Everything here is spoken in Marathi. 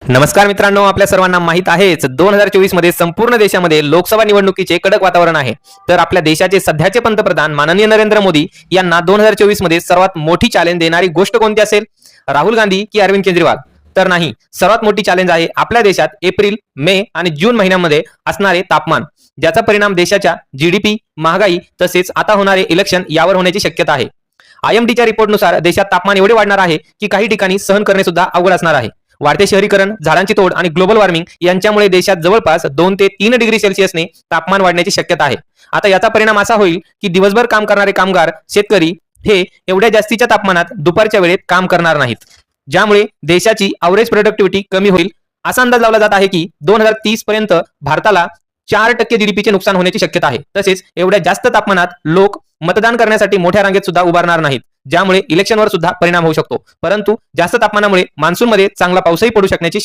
नमस्कार मित्रांनो, आपल्या सर्वांना माहित आहेच 2024 मध्ये संपूर्ण देशामध्ये लोकसभा निवडणुकीचे कडक वातावरण आहे। तर आपल्या देशाचे सध्याचे पंतप्रधान माननीय नरेंद्र मोदी यांना 2024 मध्ये सर्वात मोठी चॅलेंज देणारी गोष्ट कोणती असेल? राहुल गांधी की अरविंद केजरीवाल? तर नाही, सर्वात मोठी चॅलेंज आहे आपल्या देशात एप्रिल, मे आणि जून महिन्यांमध्ये असणारे तापमान, ज्याचा परिणाम देशाच्या जीडीपी, महागाई तसेच आता होणारे इलेक्शन यावर होण्याची शक्यता आहे। आयएमडीच्या रिपोर्टनुसार देशात तापमान एवढे वाढणार आहे की काही ठिकाणी सहन करणे सुद्धा अवघड असणार आहे। वाढते शहरीकरण, झाडांची तोड आणि ग्लोबल वॉर्मिंग यांच्यामुळे देशात जवळपास 2 ते 3 डिग्री सेल्सिअसने तापमान वाढण्याची शक्यता आहे। आता याचा परिणाम असा होईल की दिवसभर काम करणारे कामगार, शेतकरी हे एवढ्या जास्तीच्या तापमानात दुपारच्या वेळेत काम करणार नाहीत, ज्यामुळे देशाची एव्हरेज प्रोडक्टिव्हिटी कमी होईल। असा अंदाज लावला जात आहे की 2030 पर्यंत भारताला 4% जीडीपीचे नुकसान होण्याची शक्यता आहे। तसेच एवढ्या जास्त तापमानात लोक मतदान करण्यासाठी मोठ्या रांगेत सुद्धा उभारणार नाहीत, ज्यामुळे इलेक्शनवर सुद्धा परिणाम होऊ शकतो। परंतु जास्त तापमानामुळे मान्सूनमध्ये चांगला पाऊसही पडू शकण्याची